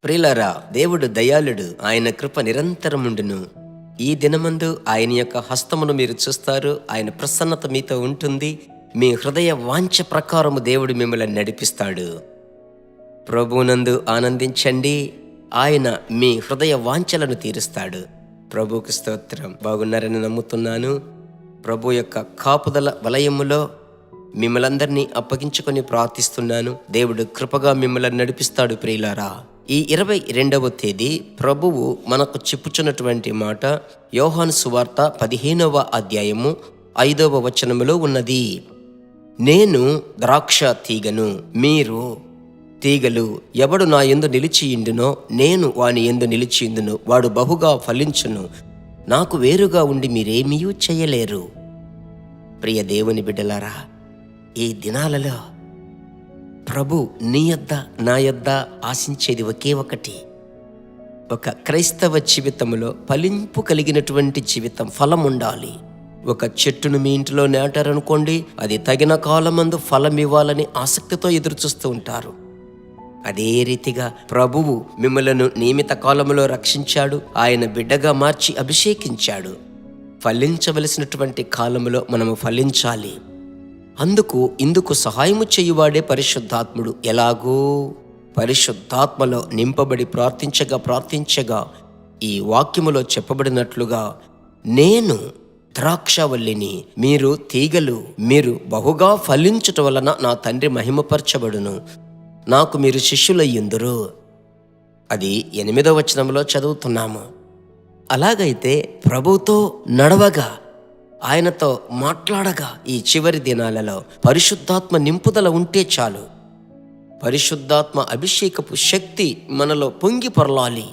ప్రియులారా, దేవుడు దయాళుడు, ఆయన కృప నిరంతరముండును. ఈ దినమందు ఆయన యొక్క హస్తమును మీరు చూస్తారు. ఆయన ప్రసన్నత మీతో ఉంటుంది. మీ హృదయ వాంఛ ప్రకారము దేవుడు మిమ్మల్ని నడిపిస్తాడు. ప్రభువునందు ఆనందించండి. ఆయన మీ హృదయ వాంఛలను తీరుస్తాడు. ప్రభువుకు స్తోత్రం. బాగున్నారని నమ్ముతున్నాను. ప్రభు యొక్క కాపుదల వలయములో మిమ్మల్ందరినీ అప్పగించుకొని ప్రార్థిస్తున్నాను. దేవుడు కృపగా మిమ్మల్ని నడిపిస్తాడు. ప్రియులారా, ఈ 22వ తేదీ ప్రభువు మనకు చెప్పుచున్నటువంటి మాట యోహాను సువార్త 15వ అధ్యాయము 5వ వచనములో ఉన్నది. నేను ద్రాక్ష తీగను, మీరు తీగలు. ఎవడు నా యందు నిలిచియుండునో నేను వాని యందు నిలిచియుందును, వాడు బహుగా ఫలించును. నాకు వేరుగా ఉండి మీరేమీ చేయలేరు. ప్రియ దేవుని బిడ్డలారా, ఈ దినాలలో ప్రభు నీ యొద్ద నా యొద్ద ఆశించేది ఒకే ఒకటి. ఒక క్రైస్తవ జీవితంలో ఫలింపు కలిగినటువంటి జీవితం, ఫలం ఉండాలి. ఒక చెట్టును మీ ఇంటిలో నాటారనుకోండి, అది తగిన కాలమందు ఫలం ఇవ్వాలని ఆసక్తితో ఎదురుచూస్తూ ఉంటారు. అదే రీతిగా ప్రభువు మిమ్మలను నియమిత కాలంలో రక్షించాడు. ఆయన బిడ్డగా మార్చి అభిషేకించాడు. ఫలించవలసినటువంటి కాలంలో మనము ఫలించాలి. ఇందుకు సహాయము చేయువాడే పరిశుద్ధాత్ముడు. ఎలాగో పరిశుద్ధాత్మలో నింపబడి ప్రార్థించగా ఈ వాక్యములో చెప్పబడినట్లుగా, నేను ద్రాక్షవల్లిని, మీరు తీగలు. మీరు బహుగా ఫలించుట వలన నా తండ్రి మహిమపరచబడును, నాకు మీరు శిష్యులయ్యుందురు. అది 8వ వచనంలో చదువుతున్నాము. అలాగైతే ప్రభువుతో నడవగా, ఆయనతో మాట్లాడగా ఈ చివరి దినాలలో పరిశుద్ధాత్మ నింపుదల ఉంటే చాలు. పరిశుద్ధాత్మ అభిషేకపు శక్తి మనలో పొంగి పొరలాలి.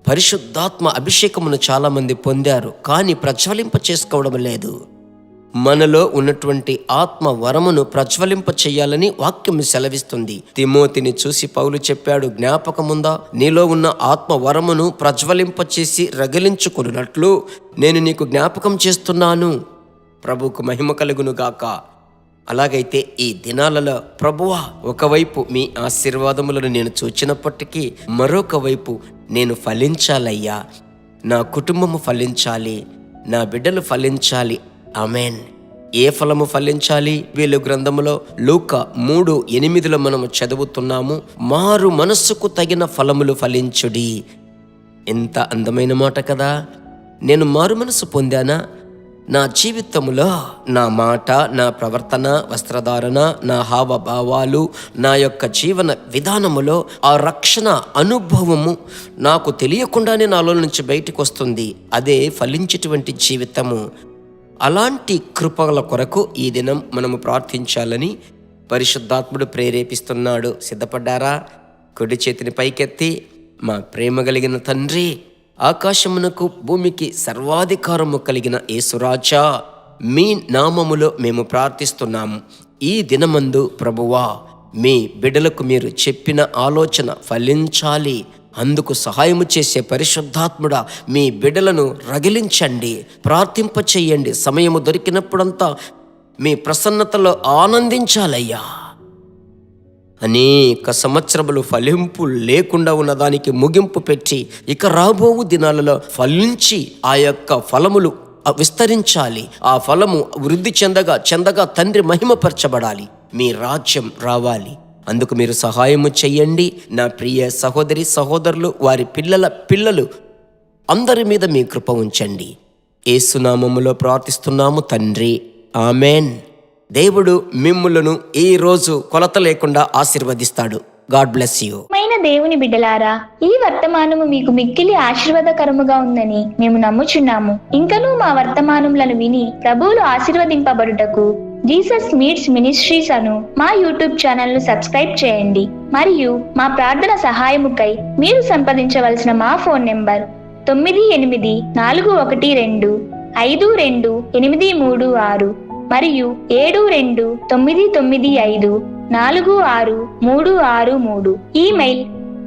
పరిశుద్ధాత్మ అభిషేకమును చాలామంది పొందారు, కానీ ప్రజ్వలింప చేసుకోవడం లేదు. మనలో ఉన్నటువంటి ఆత్మ వరమును ప్రజ్వలింప చేయాలని వాక్యం సెలవిస్తుంది. తిమోతిని చూసి పౌలు చెప్పాడు, జ్ఞాపకముందా, నీలో ఉన్న ఆత్మ వరమును ప్రజ్వలింప చేసి రగిలించుకున్నట్లు నేను నీకు జ్ఞాపకం చేస్తున్నాను. ప్రభువుకు మహిమ కలుగును గాక. అలాగైతే ఈ దినాలలో ప్రభువా, ఒకవైపు మీ ఆశీర్వాదములను నేను చూచినప్పటికీ మరొక వైపు నేను ఫలించాలయ్యా, నా కుటుంబము ఫలించాలి, నా బిడ్డలు ఫలించాలి. ఆమెన్. ఏ ఫలము ఫలించాలి? వీళ్ళు గ్రంథములో లూకా 3:8 మనము చదువుతున్నాము, మారు మనస్సుకు తగిన ఫలములు ఫలించుడి. ఎంత అందమైన మాట కదా. నేను మారు మనసు పొందానా? నా జీవితంలో నా మాట, నా ప్రవర్తన, వస్త్రధారణ, నా హావభావాలు, నా యొక్క జీవన విధానములో ఆ రక్షణ అనుభవము నాకు తెలియకుండానే నాలో నుంచి బయటకు వస్తుంది. అదే ఫలించేటువంటి జీవితము. అలాంటి కృపల కొరకు ఈ దినం మనము ప్రార్థించాలని పరిశుద్ధాత్ముడు ప్రేరేపిస్తున్నాడు. సిద్ధపడ్డారా? కుడి చేతిని పైకెత్తి, మా ప్రేమ కలిగిన తండ్రి, ఆకాశమునకు భూమికి సర్వాధికారము కలిగిన యేసురాజా, మీ నామములో మేము ప్రార్థిస్తున్నాము. ఈ దినమందు ప్రభువా, మీ బిడ్డలకు మీరు చెప్పిన ఆలోచన ఫలించాలి. అందుకు సహాయము చేసే పరిశుద్ధాత్ముడా, మీ బిడ్డలను రగిలించండి, ప్రార్థింప చెయ్యండి. సమయము దొరికినప్పుడంతా మీ ప్రసన్నతలో ఆనందించాలయ్యా. అనేక సంవత్సరములు ఫలింపు లేకుండా ఉన్నదానికి ముగింపు పెట్టి ఇక రాబోవు దినాలలో ఫలించి ఆ యొక్క ఫలములు విస్తరించాలి. ఆ ఫలము వృద్ధి చెందగా తండ్రి మహిమపరచబడాలి. మీ రాజ్యం రావాలి. అందుకు మీరు సహాయము చెయ్యండి. నా ప్రియ సహోదరి సహోదరులు, వారి పిల్లలు అందరి మీద మీ కృప ఉంచండి. యేసునామములో ప్రార్థిస్తున్నాము తండ్రి, ఆమెన్. దేవుడు మిమ్ములను ఈ రోజు కొలత లేకుండా ఆశీర్వదిస్తాడు. God bless you. దేవుని బిడ్డలారా, ఈ వర్తమానము మీకు మిక్కిలి ఆశీర్వాదకరముగా ఉందని మేము నమ్ముచున్నాము. ఇంకనూ మా వర్తమానములను విని ప్రభువులు ఆశీర్వదింపబడుటకు జీసస్ మీట్స్ మినిస్ట్రీస్ అను మా యూట్యూబ్ ఛానల్ ను సబ్స్క్రైబ్ చేయండి. మరియు మా ప్రార్థన సహాయముకై మీరు సంప్రదించవలసిన మా ఫోన్ నెంబర్ 9841425236 మరియు 7299546363. Email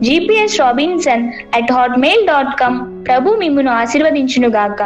gpsrobinson@hotmail.com. ప్రభు మిమ్మును ఆశీర్వదించునుగాక.